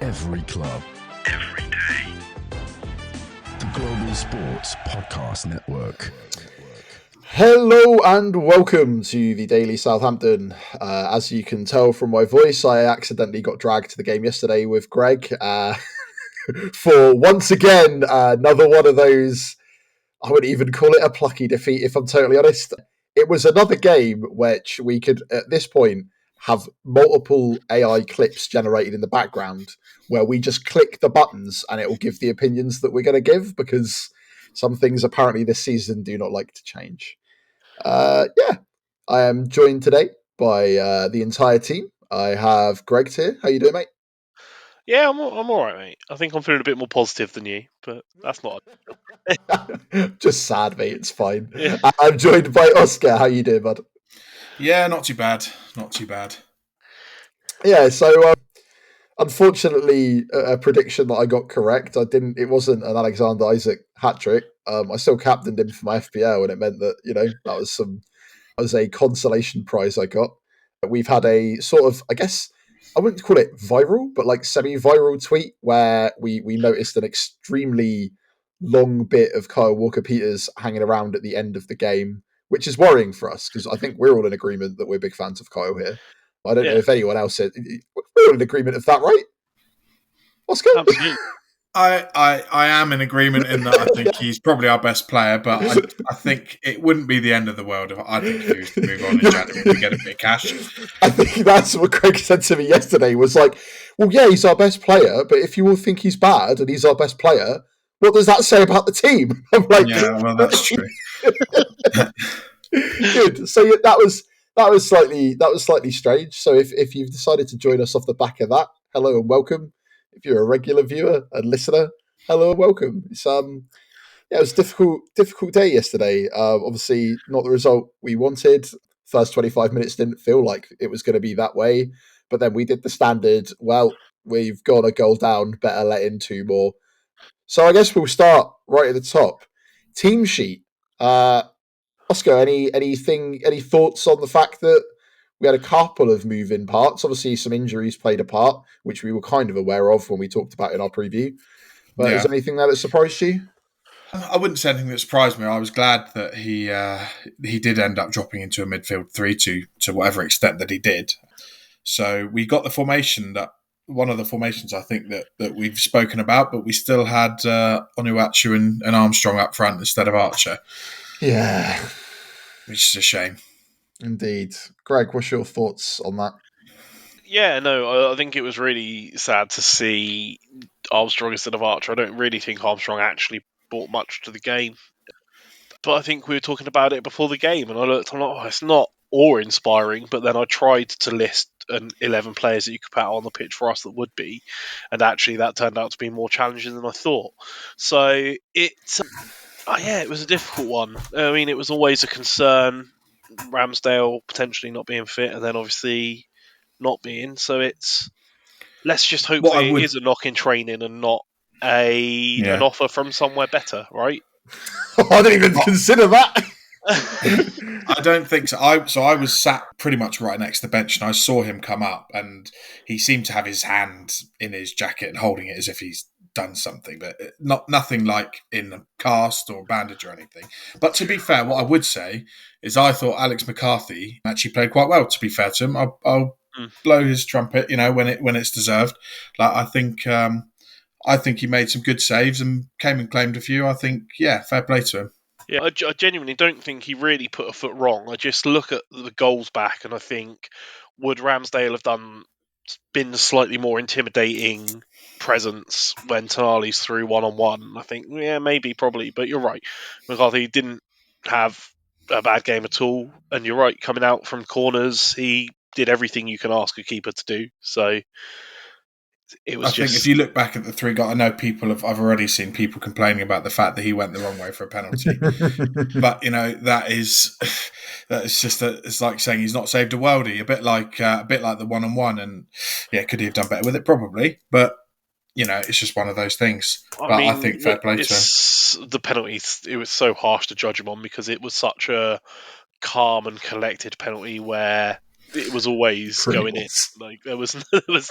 Every club. Every day. The Global Sports Podcast Network. Hello and welcome to the Daily Southampton. As you can tell from my voice, I accidentally got dragged to the game yesterday with Greg for once again another one of those. I wouldn't even call it a plucky defeat, if I'm totally honest. It was another game which we could, at this point, have multiple AI clips generated in the background where we just click the buttons and it will give the opinions that we're going to give, because some things apparently this season do not like to change. I am joined today by the entire team. I have Greg here. How you doing, mate? Yeah, I'm all right, mate. I think I'm feeling a bit more positive than you, but that's not. Just sad, mate. It's fine. Yeah. I'm joined by Oscar. How you doing, bud? Yeah, not too bad. Not too bad. Yeah. So, unfortunately, a prediction that I got correct. It wasn't an Alexander Isak hat trick. I still captained him for my FPL, and it meant that that was a consolation prize I got. We've had a sort of, I guess, I wouldn't call it viral, but like semi-viral tweet where we noticed an extremely long bit of Kyle Walker-Peters hanging around at the end of the game, which is worrying for us because I think we're all in agreement that we're big fans of Kyle here. I don't know if anyone else said we're all in agreement of that, right? Oscar? Absolutely. I am in agreement in that I think he's probably our best player, but I think it wouldn't be the end of the world if he was to move on in January to get a bit of cash. I think that's what Craig said to me yesterday, was like, well, yeah, he's our best player, but if you all think he's bad and he's our best player, what does that say about the team? I'm like, yeah, well, that's true. Good. So yeah, that was slightly strange. So if you've decided to join us off the back of that, hello and welcome. If you're a regular viewer and listener, hello and welcome. It's it was a difficult day yesterday. Obviously, not the result we wanted. First 25 minutes didn't feel like it was going to be that way, but then we did the standard. Well, we've got a goal down. Better let in two more. So I guess we'll start right at the top. Team sheet. Oscar, any thoughts on the fact that we had a couple of moving parts? Obviously, some injuries played a part, which we were kind of aware of when we talked about in our preview. But is there anything there that surprised you? I wouldn't say anything that surprised me. I was glad that he did end up dropping into a midfield 3 to whatever extent that he did. So we got the formation one of the formations I think that we've spoken about, but we still had Onuachu and Armstrong up front instead of Archer. Yeah. Which is a shame. Indeed. Greg, what's your thoughts on that? Yeah, no, I think it was really sad to see Armstrong instead of Archer. I don't really think Armstrong actually brought much to the game. But I think we were talking about it before the game, and I'm like, oh, it's not awe-inspiring, but then I tried to list 11 players that you could put out on the pitch for us that would be, and actually that turned out to be more challenging than I thought. So it was a difficult one. I mean, it was always a concern, Ramsdale potentially not being fit, and then obviously not being. So let's just hope that it is a knock in training and not an offer from somewhere better, right? I didn't even consider that. I don't think so. I was sat pretty much right next to the bench, and I saw him come up, and he seemed to have his hand in his jacket and holding it as if he's done something, but nothing like in a cast or bandage or anything. But to be fair, what I would say is I thought Alex McCarthy actually played quite well. To be fair to him, I'll blow his trumpet, when it's deserved. Like I think he made some good saves and came and claimed a few. I think, fair play to him. Yeah, I genuinely don't think he really put a foot wrong. I just look at the goals back and I think, would Ramsdale have been slightly more intimidating presence when Tonali's through one-on-one? I think, maybe, probably. But you're right. McCarthy didn't have a bad game at all. And you're right, coming out from corners, he did everything you can ask a keeper to do. So I think if you look back at the three goals, I know I've already seen people complaining about the fact that he went the wrong way for a penalty. But it's like saying he's not saved a worldie. A bit like the one-on-one, and could he have done better with it? Probably, but it's just one of those things. I think fair play to him. The penalty, it was so harsh to judge him on because it was such a calm and collected penalty where it was always going in. Like there was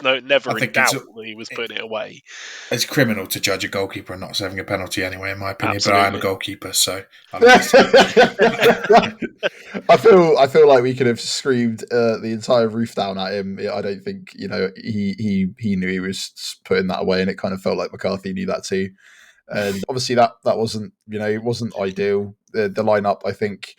never in doubt that he was putting it away. It's criminal to judge a goalkeeper and not serving a penalty anyway, in my opinion. Absolutely. But I am a goalkeeper, so I'm I feel like we could have screamed the entire roof down at him. I don't think he knew he was putting that away, and it kind of felt like McCarthy knew that too. And obviously that wasn't it wasn't ideal. The lineup, I think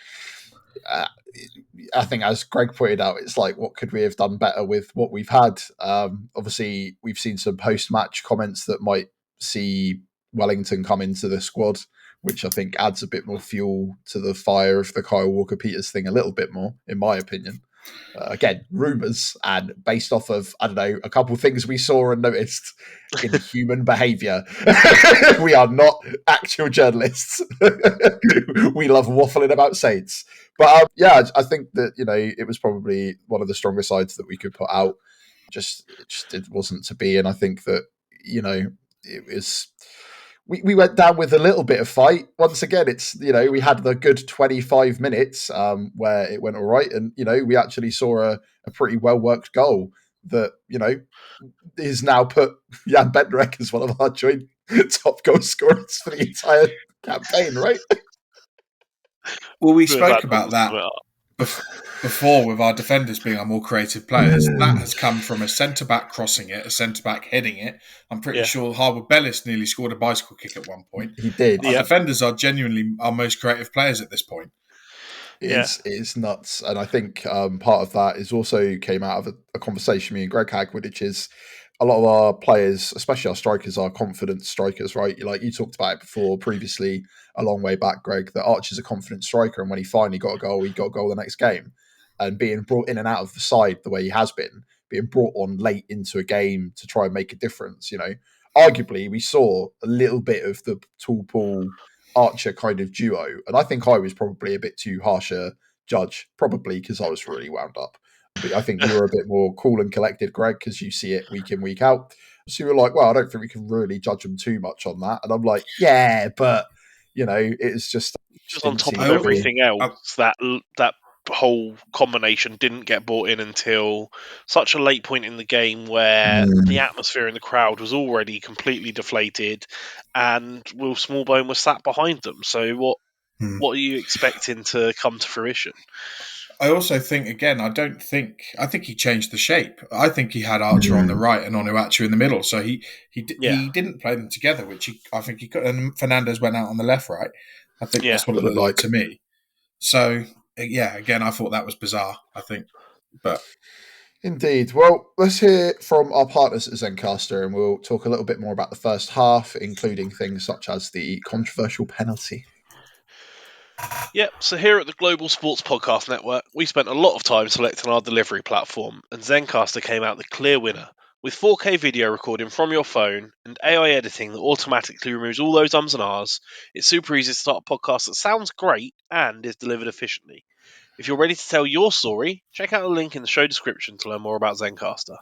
as Greg pointed out, it's like, what could we have done better with what we've had? Obviously, we've seen some post-match comments that might see Wellington come into the squad, which I think adds a bit more fuel to the fire of the Kyle Walker-Peters thing a little bit more, in my opinion. Again, rumours and based off of, I don't know, a couple of things we saw and noticed in human behaviour. We are not actual journalists. We love waffling about Saints. But I think that, it was probably one of the stronger sides that we could put out. It wasn't to be. And I think that, it was... We went down with a little bit of fight. Once again, it's, we had the good 25 minutes where it went all right. And, we actually saw a pretty well-worked goal that, is now put Jan Bednarek as one of our joint top goal scorers for the entire campaign, right? Well, we spoke about that before with our defenders being our more creative players. That has come from a centre-back crossing it, a centre-back heading it. I'm pretty sure Harwood Bellis nearly scored a bicycle kick at one point. He did. Our defenders are genuinely our most creative players at this point. It's nuts. And I think part of that is also came out of a conversation me and Greg had, which is a lot of our players, especially our strikers, are confident strikers, right? Like you talked about it previously, a long way back, Greg, that Archer's a confident striker. And when he finally got a goal, he got a goal the next game. And being brought in and out of the side the way he has been, being brought on late into a game to try and make a difference, arguably we saw a little bit of the Tall Paul Archer kind of duo. And I think I was probably a bit too harsh a judge, probably because I was really wound up. But I think you were a bit more cool and collected, Greg, because you see it week in, week out. So you were like, well, I don't think we can really judge them too much on that. And I'm like, yeah, but, it's just on top of everything else, that whole combination didn't get brought in until such a late point in the game where the atmosphere in the crowd was already completely deflated and Will Smallbone was sat behind them. So what are you expecting to come to fruition? I also think, again, I think he changed the shape. I think he had Archer on the right and Onuachu in the middle. So he didn't play them together, which I think he could. And Fernandez went out on the left, right? I think that's what it looked like to me. So, again, I thought that was bizarre, I think. But indeed. Well, let's hear from our partners at Zencastr, and we'll talk a little bit more about the first half, including things such as the controversial penalty. Yep, so here at the Global Sports Podcast Network, we spent a lot of time selecting our delivery platform, and Zencastr came out the clear winner. With 4K video recording from your phone and AI editing that automatically removes all those ums and ahs, it's super easy to start a podcast that sounds great and is delivered efficiently. If you're ready to tell your story, check out the link in the show description to learn more about Zencastr.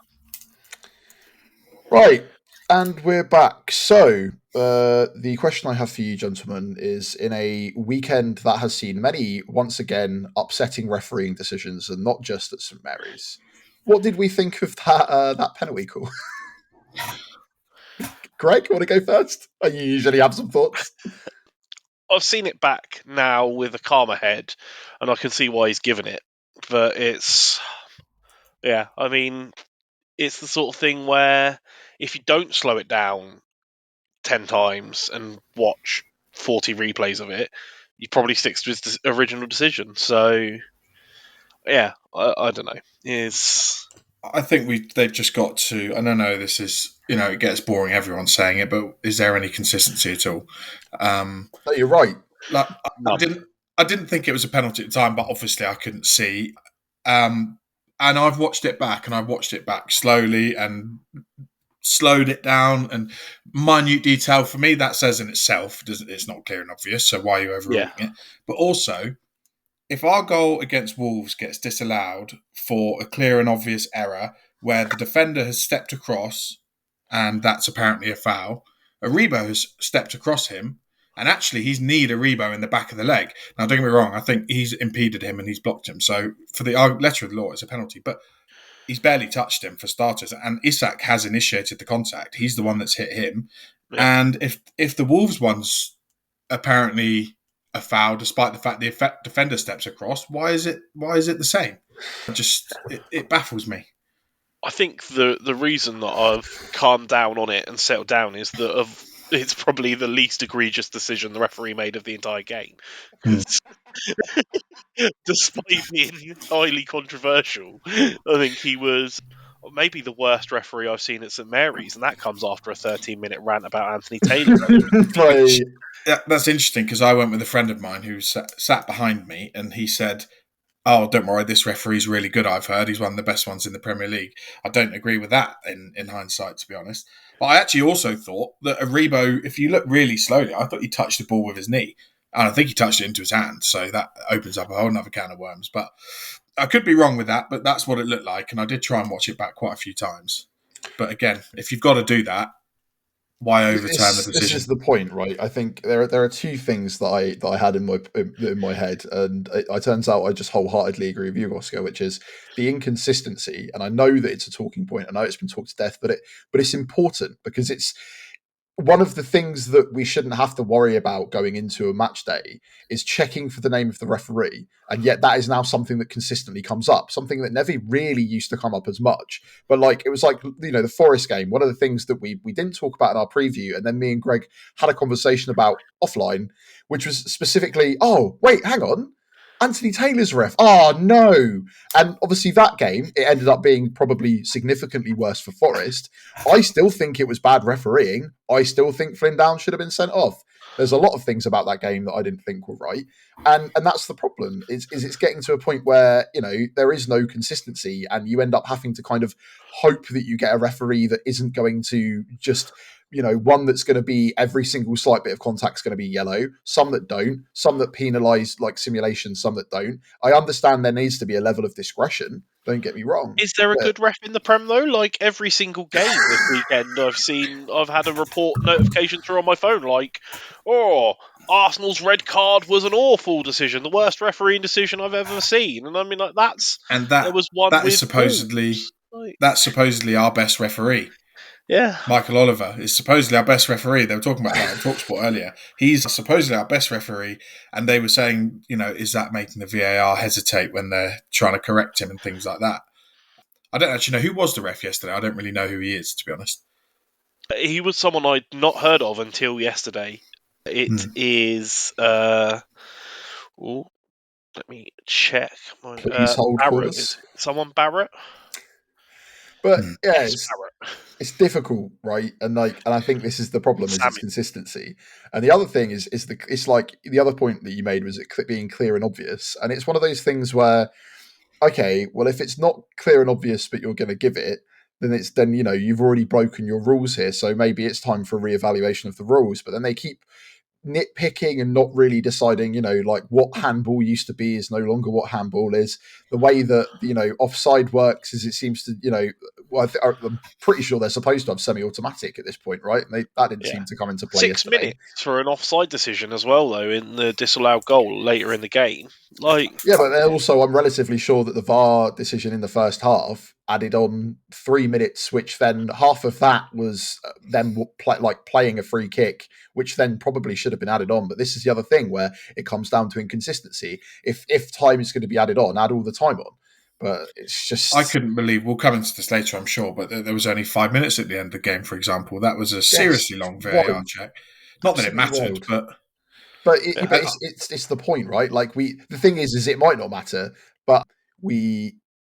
Right, and we're back. So, the question I have for you, gentlemen, is in a weekend that has seen many, once again, upsetting refereeing decisions, and not just at St Mary's. What did we think of that penalty call? Greg, want to go first? You usually have some thoughts. I've seen it back now with a calmer head, and I can see why he's given it. But it's the sort of thing where if you don't slow it down 10 times and watch 40 replays of it, you probably stick to his original decision. So, I don't know. I think they've just got to, and I know this is, it gets boring, everyone's saying it, but is there any consistency at all? No, you're right. Like, I didn't think it was a penalty at the time, but obviously I couldn't see. And I've watched it back, slowly and slowed it down, and minute detail for me that says in itself it's not clear and obvious. So why are you overruling it? But also, if our goal against Wolves gets disallowed for a clear and obvious error where the defender has stepped across, and that's apparently a foul, Aribo has stepped across him, And actually, he's kneed Aribo in the back of the leg. Now, don't get me wrong, I think he's impeded him and he's blocked him. So for the letter of the law, it's a penalty. But he's barely touched him for starters. And Isak has initiated the contact. He's the one that's hit him. Yeah. And if the Wolves one's apparently a foul, despite the fact the defender steps across, why is it the same? It baffles me. I think the reason that I've calmed down on it and settled down is that it's probably the least egregious decision the referee made of the entire game. Despite being highly controversial, I think he was maybe the worst referee I've seen at St Mary's, and that comes after a 13-minute rant about Anthony Taylor. Yeah, that's interesting because I went with a friend of mine who sat behind me, and he said, "Oh, don't worry, this referee's really good, I've heard. He's one of the best ones in the Premier League." I don't agree with that in hindsight, to be honest. But I actually also thought that Aribo, if you look really slowly, I thought he touched the ball with his knee. And I think he touched it into his hand. So that opens up a whole other can of worms. But I could be wrong with that, but that's what it looked like. And I did try and watch it back quite a few times. But again, if you've got to do that, why overturn the decision? This is the point, right? I think there are two things that I had in my head, and it turns out I just wholeheartedly agree with you, Oscar, which is the inconsistency. And I know that it's a talking point. I know it's been talked to death, but it's important because it's one of the things that we shouldn't have to worry about going into a match day is checking for the name of the referee. And yet that is now something that consistently comes up, something that never really used to come up as much. But like, it was like, the Forest game, one of the things that we didn't talk about in our preview. And then me and Greg had a conversation about offline, which was specifically, oh, wait, hang on. Anthony Taylor's ref. Oh, no. And obviously that game, it ended up being probably significantly worse for Forest. I still think it was bad refereeing. I still think Flynn Down should have been sent off. There's a lot of things about that game that I didn't think were right. And that's the problem, is it's getting to a point where, there is no consistency and you end up having to kind of hope that you get a referee that isn't going to just... one that's going to be every single slight bit of contact is going to be yellow, some that don't, some that penalise like simulation, some that don't. I understand there needs to be a level of discretion. Don't get me wrong. Is there a good ref in the Prem though? Like every single game this weekend, I've had a report notification through on my phone like, Arsenal's red card was an awful decision, the worst refereeing decision I've ever seen. And I mean, like there was one that is supposedly that's supposedly our best referee. Yeah. Michael Oliver is supposedly our best referee. They were talking about that on TalkSport earlier. He's supposedly our best referee, and they were saying, is that making the VAR hesitate when they're trying to correct him and things like that? I don't actually know who was the ref yesterday. I don't really know who he is, to be honest. He was someone I'd not heard of until yesterday. It is... let me check. Please hold Barrett. for us. Is someone Barrett? But yeah, it's difficult, right? And I think this is the problem, is its consistency. And the other thing is it's like the other point that you made was it being clear and obvious. And it's one of those things where, okay, well, if it's not clear and obvious, but you're going to give it, then you've already broken your rules here. So maybe it's time for a reevaluation of the rules. But then they keep nitpicking and not really deciding, like what handball used to be is no longer what handball is. The way that, offside works is it seems to, I'm pretty sure they're supposed to have semi-automatic at this point, right? And that didn't seem to come into play 6 minutes for an offside decision as well, though, in the disallowed goal later in the game. Yeah, but also I'm relatively sure that the VAR decision in the first half added on 3 minutes, which then half of that was them playing a free kick, which then probably should have been added on. But this is the other thing where it comes down to inconsistency. If time is going to be added on, add all the time on. But it's just... I couldn't believe... We'll come into this later, I'm sure, but there was only 5 minutes at the end of the game, for example. That was a seriously long VAR check. Not that it mattered, but... But it's the point, right? Like the thing is it might not matter, but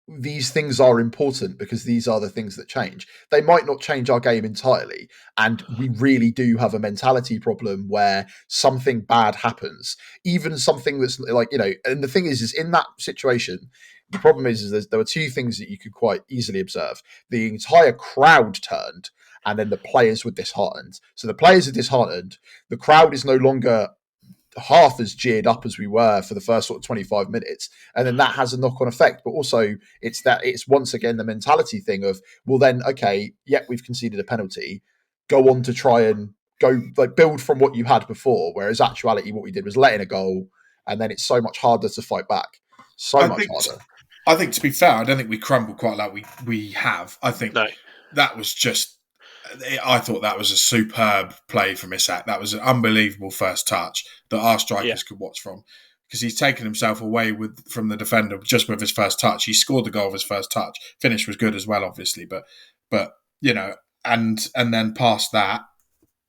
these things are important because these are the things that change. They might not change our game entirely, and we really do have a mentality problem where something bad happens, even something that's like, and the thing is in that situation, the problem is there were two things that you could quite easily observe. The entire crowd turned, and then the players were disheartened. So the players are disheartened. The crowd is no longer half as geared up as we were for the first sort of 25 minutes. And then that has a knock-on effect. But also it's once again the mentality thing of, well then, okay, we've conceded a penalty. Go on to try and go like build from what you had before. Whereas actuality, what we did was let in a goal, and then it's so much harder to fight back. So much harder. I think, to be fair, I don't think we crumbled quite like we have. I think No. that was just. I thought that was a superb play from Isak. That was an unbelievable first touch that our strikers could watch from, because he's taken himself away from the defender just with his first touch. He scored the goal of his first touch. Finish was good as well, obviously, but and then past that,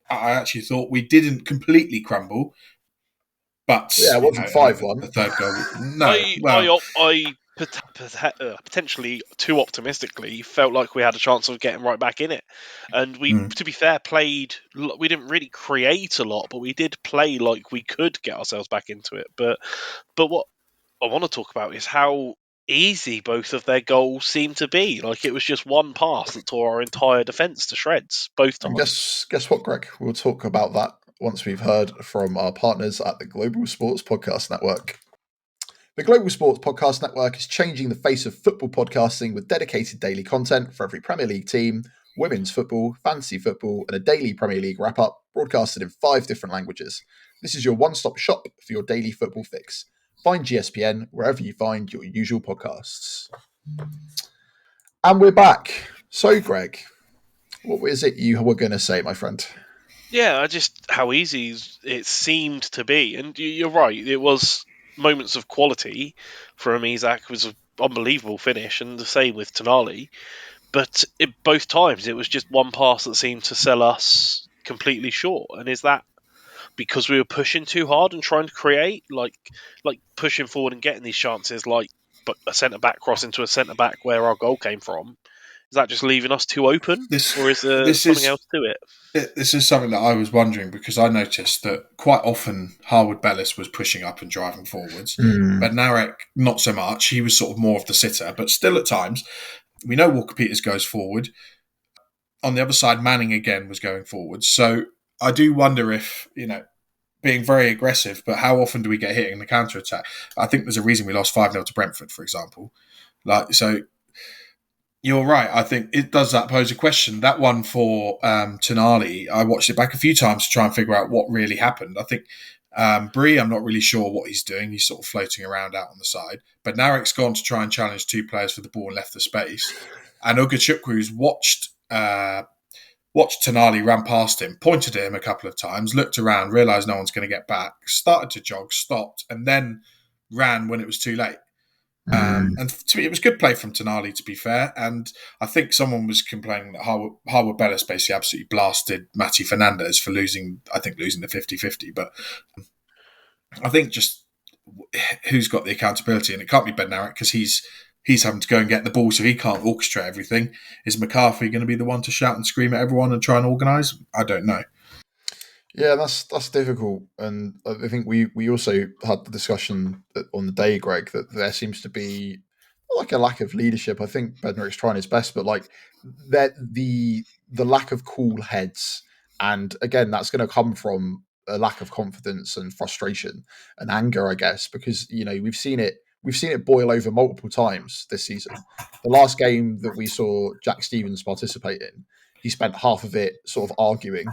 I actually thought we didn't completely crumble. But it wasn't 5-1. The third goal. No, I potentially too optimistically felt like we had a chance of getting right back in it, and we, to be fair, played. We didn't really create a lot, but we did play like we could get ourselves back into it. But what I want to talk about is how easy both of their goals seemed to be. Like, it was just one pass that tore our entire defence to shreds both times. And guess what, Greg? We'll talk about that once we've heard from our partners at the Global Sports Podcast Network. The Global Sports Podcast Network is changing the face of football podcasting with dedicated daily content for every Premier League team, women's football, fantasy football, and a daily Premier League wrap-up broadcasted in 5 different languages. This is your one-stop shop for your daily football fix. Find GSPN wherever you find your usual podcasts. And we're back. So, Greg, what is it you were going to say, my friend? Yeah, just how easy it seemed to be. And you're right, it was moments of quality from Isak. It was an unbelievable finish, and the same with Tonali. But both times, it was just one pass that seemed to sell us completely short. And is that because we were pushing too hard and trying to create, like pushing forward and getting these chances, like a centre-back cross into a centre-back where our goal came from? Is that just leaving us too open, or is there something else to it? This is something that I was wondering, because I noticed that quite often Harwood Bellis was pushing up and driving forwards. Bednarek, not so much. He was sort of more of the sitter, but still at times. We know Walker Peters goes forward. On the other side, Manning again was going forward. So I do wonder if, being very aggressive, but how often do we get hit in the counter-attack? I think there's a reason we lost 5-0 to Brentford, for example. So you're right. I think it does pose a question. That one for Tonali, I watched it back a few times to try and figure out what really happened. I think Bree, I'm not really sure what he's doing. He's sort of floating around out on the side. But Narek's gone to try and challenge 2 players for the ball and left the space. And Ugochukwu watched Tonali, ran past him, pointed at him a couple of times, looked around, realised no one's going to get back, started to jog, stopped, and then ran when it was too late. And to me, it was good play from Tonali, to be fair. And I think someone was complaining that Harwood Bellis basically absolutely blasted Matty Fernandez for losing the 50-50. But I think just who's got the accountability, and it can't be Bednarek, because he's having to go and get the ball, so he can't orchestrate everything. Is McCarthy going to be the one to shout and scream at everyone and try and organise? I don't know. Yeah, that's difficult, and I think we also had the discussion on the day, Greg, that there seems to be like a lack of leadership. I think Bednarek's trying his best, but like that the lack of cool heads, and again, that's going to come from a lack of confidence and frustration and anger, I guess, because we've seen it boil over multiple times this season. The last game that we saw Jack Stevens participate in, he spent half of it sort of arguing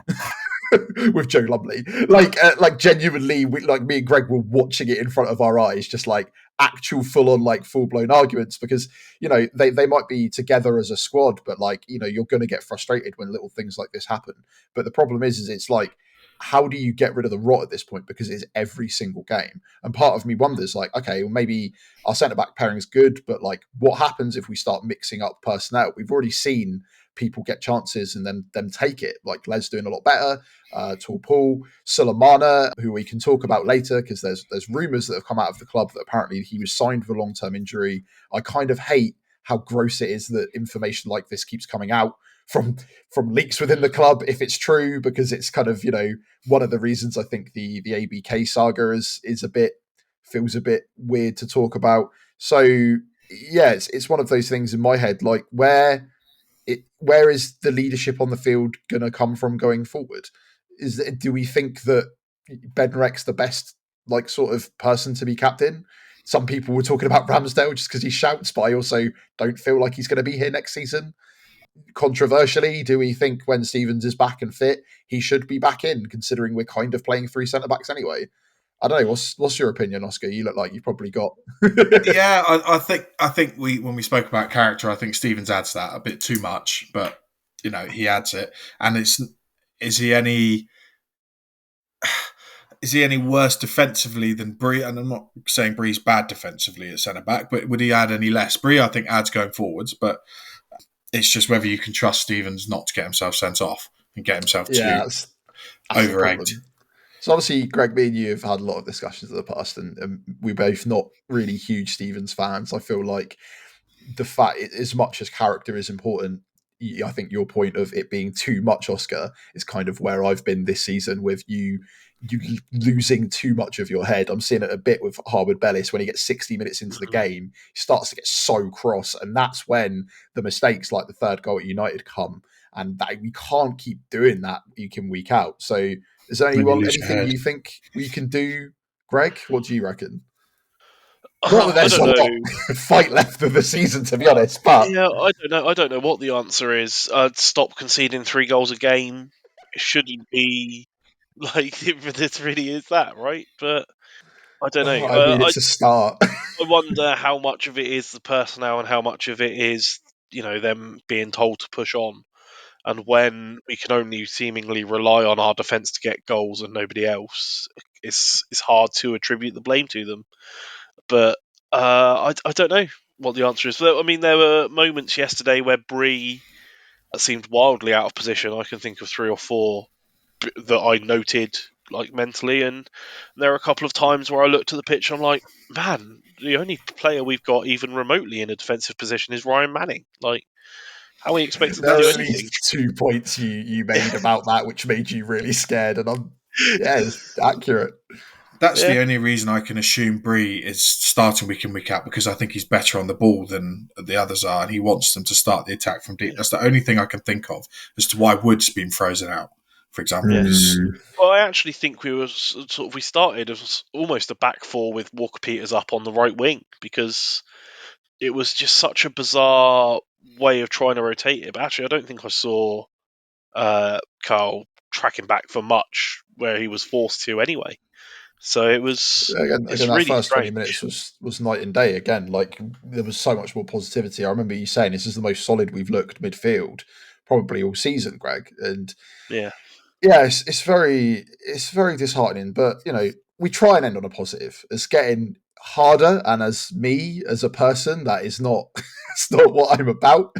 with Joe Lumley. Like genuinely, like me and Greg were watching it in front of our eyes, just like actual full-on, like full-blown arguments, because they might be together as a squad, but like you're going to get frustrated when little things like this happen. But the problem is it's like, how do you get rid of the rot at this point? Because it's every single game. And part of me wonders, like, okay, well, maybe our centre-back pairing is good, but like, what happens if we start mixing up personnel? We've already seen people get chances and then them take it. Like Les doing a lot better, Tall Paul, Sulemana, who we can talk about later, because there's rumours that have come out of the club that apparently he was signed with a long-term injury. I kind of hate how gross it is that information like this keeps coming out from leaks within the club, if it's true, because it's kind of one of the reasons I think the ABK saga feels a bit weird to talk about. So yeah, it's one of those things in my head, like where is the leadership on the field going to come from going forward? Do we think that Bednarek's the best like sort of person to be captain? Some people were talking about Ramsdale just because he shouts, but I also don't feel like he's going to be here next season. controversially, do we think when Stevens is back and fit, he should be back in, considering we're kind of playing 3 centre-backs anyway? I don't know. What's your opinion, Oscar? You look like you've probably got... Yeah, I think when we spoke about character, I think Stevens adds that a bit too much, but he adds it. And is he any worse defensively than Bree? And I'm not saying Bree's bad defensively at centre back, but would he add any less? Bree, I think, adds going forwards, but it's just whether you can trust Stevens not to get himself sent off and get himself that's over egged. So obviously, Greg, me and you have had a lot of discussions in the past, and we're both not really huge Stevens fans. I feel like the fact, as much as character is important, I think your point of it being too much, Oscar, is kind of where I've been this season with you losing too much of your head. I'm seeing it a bit with Harwood Bellis when he gets 60 minutes into the game, he starts to get so cross, and that's when the mistakes like the third goal at United come, and that we can't keep doing that week in, week out. So is there anything you think we can do, Greg? What do you reckon? Not that there's a lot of fight left of the season, to be honest. But yeah, I don't know what the answer is. Stop conceding 3 goals a game. It shouldn't be like this really is that, right? But I don't know. I mean, it's a start. I wonder how much of it is the personnel and how much of it is them being told to push on. And when we can only seemingly rely on our defence to get goals and nobody else, it's hard to attribute the blame to them. But I don't know what the answer is. I mean, there were moments yesterday where Bree seemed wildly out of position. I can think of 3 or 4 that I noted like mentally, and there are a couple of times where I looked at the pitch and I'm like, man, the only player we've got even remotely in a defensive position is Ryan Manning. Like, how are we expected to do anything? 2 points you made about that, which made you really scared, and it's accurate. That's the only reason I can assume Bree is starting week in, week out, because I think he's better on the ball than the others are, and he wants them to start the attack from deep. That's the only thing I can think of as to why Wood's been frozen out, for example. Well, I actually think we started as almost a back 4 with Walker Peters up on the right wing, because it was just such a bizarre way of trying to rotate it. But actually, I don't think I saw Carl tracking back for much where he was forced to anyway. So it was again that really first strange. 20 minutes was night and day again. Like, there was so much more positivity. I remember you saying this is the most solid we've looked midfield probably all season, Greg. And it's very disheartening. But we try and end on a positive. It's getting harder, and as me as a person, that is not it's not what I'm about.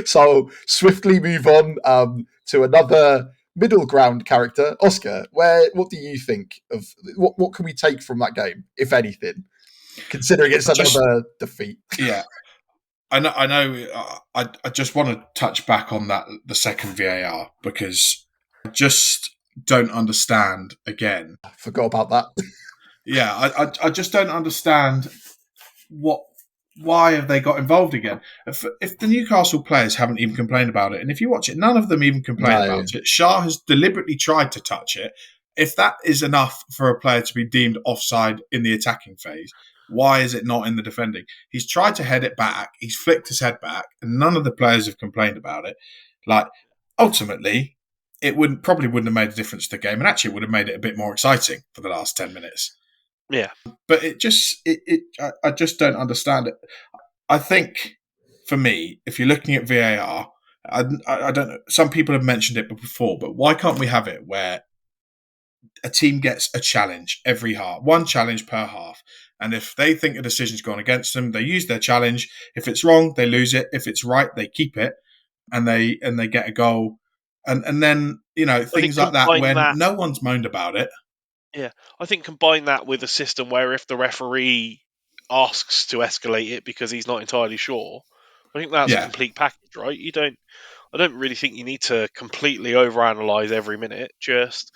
So I'll swiftly move on to another middle ground character, Oscar. What do you think of what can we take from that game, if anything, considering it's another defeat? Yeah, I know. I just want to touch back on the second VAR, because I just don't understand again. I forgot about that. Yeah, I just don't understand why have they got involved again? If the Newcastle players haven't even complained about it, and if you watch it, none of them even complain about it. Shah has deliberately tried to touch it. If that is enough for a player to be deemed offside in the attacking phase, why is it not in the defending? He's tried to head it back. He's flicked his head back, and none of the players have complained about it. Like, ultimately, it probably wouldn't have made a difference to the game, and actually it would have made it a bit more exciting for the last 10 minutes. Yeah, but I just don't understand it. I think, for me, if you're looking at VAR, I don't know. Some people have mentioned it before, but why can't we have it where a team gets a challenge every half, 1 challenge per half, and if they think a decision's gone against them, they use their challenge. If it's wrong, they lose it. If it's right, they keep it, and they get a goal, and then things like that when no one's moaned about it. Yeah, I think combine that with a system where if the referee asks to escalate it because he's not entirely sure, I think that's a complete package, right? I don't really think you need to completely overanalyze every minute. Just,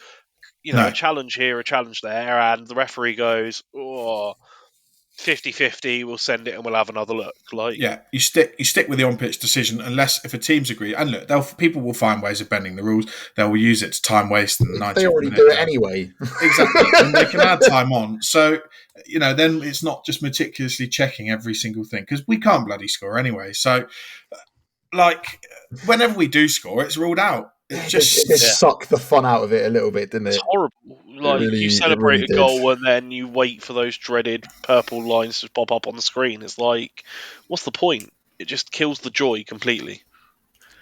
a challenge here, a challenge there, and the referee goes, 50-50, we'll send it and we'll have another look. You stick with the on-pitch decision unless if a team's agree. And look, people will find ways of bending the rules. They will use it to time waste. They already do it anyway. Exactly, and they can add time on. So then it's not just meticulously checking every single thing, because we can't bloody score anyway. So like whenever we do score, it's ruled out. It just It sucked the fun out of it a little bit, didn't it? It's horrible. Like, you celebrate a goal and then you wait for those dreaded purple lines to pop up on the screen. It's like, what's the point? It just kills the joy completely.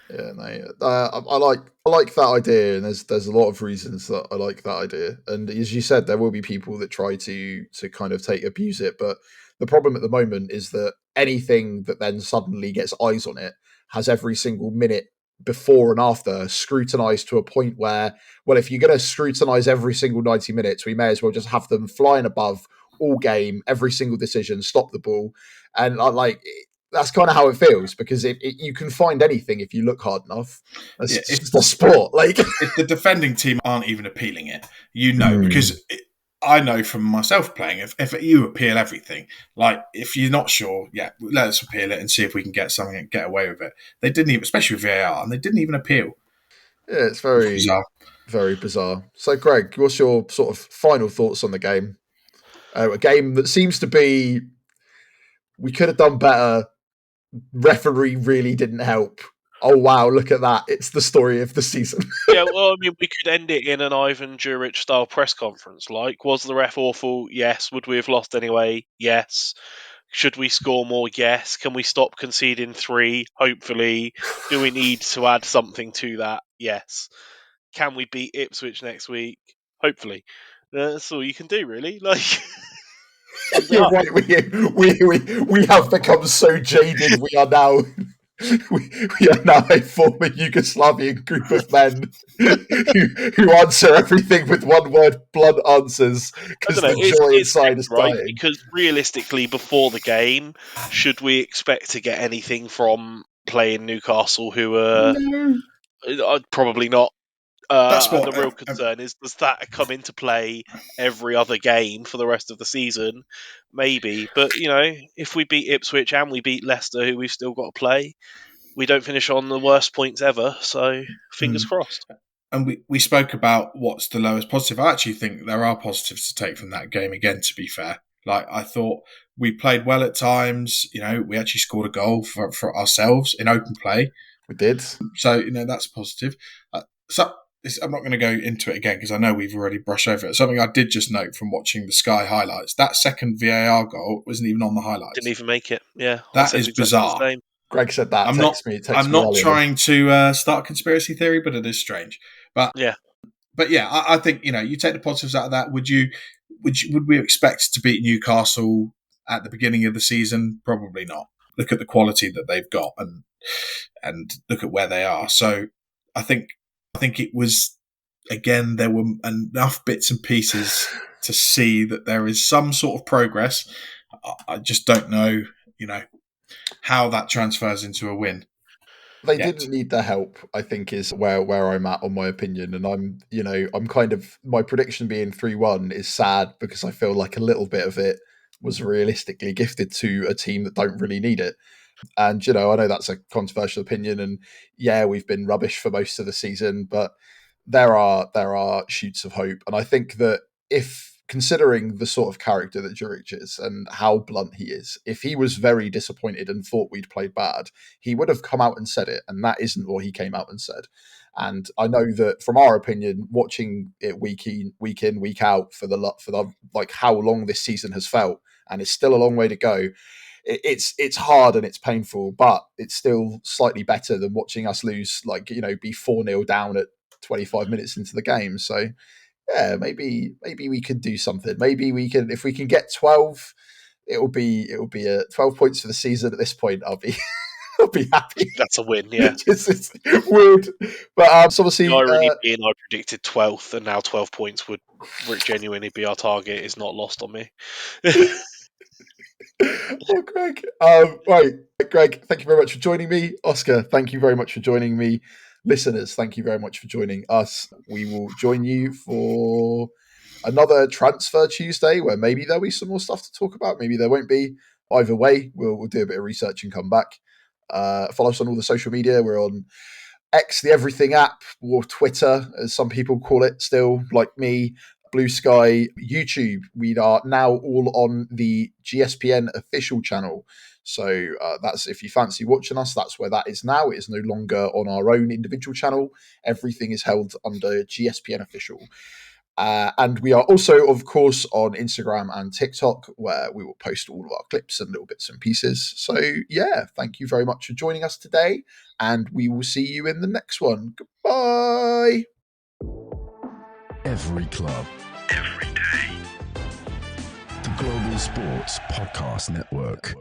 Yeah, no, I like that idea, and there's a lot of reasons that I like that idea. And as you said, there will be people that try to kind of abuse it, but the problem at the moment is that anything that then suddenly gets eyes on it has every single minute before and after scrutinized to a point where, well, if you're going to scrutinize every single 90 minutes, we may as well just have them flying above all game, every single decision, stop the ball. And that's kind of how it feels, because you can find anything if you look hard enough. It's just a sport. Like, if the defending team aren't even appealing it, because I know from myself playing, if you appeal everything, like if you're not sure, let us appeal it and see if we can get something and get away with it. They didn't even, especially with VAR, and they didn't even appeal. Yeah, it's very bizarre. Very bizarre. So, Greg, what's your sort of final thoughts on the game? A game that seems to be, we could have done better. Referee really didn't help. Oh wow, look at that. It's the story of the season. Yeah, well, I mean, we could end it in an Ivan Juric style press conference. Like, was the ref awful? Yes. Would we have lost anyway? Yes. Should we score more? Yes. Can we stop conceding 3? Hopefully. Do we need to add something to that? Yes. Can we beat Ipswich next week? Hopefully. That's all you can do, really. Like, You're right. We have become so jaded. We are now a former Yugoslavian group of men who answer everything with one word, blunt answers, because the joy inside is dying. Because realistically, before the game, should we expect to get anything from playing Newcastle, who are probably not? That's what the real concern is. Does that come into play every other game for the rest of the season? Maybe, but if we beat Ipswich and we beat Leicester, who we've still got to play, we don't finish on the worst points ever. So fingers crossed. And we spoke about what's the lowest positive. I actually think there are positives to take from that game again, to be fair. Like, I thought we played well at times. We actually scored a goal for ourselves in open play. We did. So, that's positive. I'm not going to go into it again because I know we've already brushed over it. Something I did just note from watching the Sky highlights, that second VAR goal wasn't even on the highlights. Didn't even make it. Yeah. That is bizarre. Greg said that. I'm not trying to start a conspiracy theory, but it is strange. But I think, you take the positives out of that. Would we expect to beat Newcastle at the beginning of the season? Probably not. Look at the quality that they've got and look at where they are. So I think it was, again, there were enough bits and pieces to see that there is some sort of progress. I just don't know, how that transfers into a win. They didn't need the help, I think, is where I'm at on my opinion. And I'm kind of, my prediction being 3-1 is sad because I feel like a little bit of it was realistically gifted to a team that don't really need it. And, I know that's a controversial opinion, and we've been rubbish for most of the season, but there are shoots of hope. And I think that, if considering the sort of character that Juric is and how blunt he is, if he was very disappointed and thought we'd played bad, he would have come out and said it. And that isn't what he came out and said. And I know that from our opinion, watching it week in, week out for the like how long this season has felt, and it's still a long way to go. It's hard and it's painful, but it's still slightly better than watching us lose, be 4-0 down at 25 minutes into the game. So maybe we could do something. Maybe we can, if we can get 12, it'll be 12 points for the season. At this point, I'll be happy. That's a win, yeah. It's weird, but so obviously, the irony being I predicted 12th, and now 12 points would genuinely be our target is not lost on me. Oh, Greg. Right, Greg, thank you very much for joining me. Oscar, thank you very much for joining me. Listeners, thank you very much for joining us. We will join you for another Transfer Tuesday, where maybe there'll be some more stuff to talk about. Maybe there won't be. Either way, we'll do a bit of research and come back. Follow us on all the social media. We're on X, the Everything app, or Twitter, as some people call it still, like me. Blue Sky, YouTube. We are now all on the GSPN official channel. So that's, if you fancy watching us, that's where that is now. It is no longer on our own individual channel. Everything is held under GSPN official. And we are also, of course, on Instagram and TikTok, where we will post all of our clips and little bits and pieces. So, yeah, thank you very much for joining us today, and we will see you in the next one. Goodbye. Every club, every day. The Global Sports Podcast Network.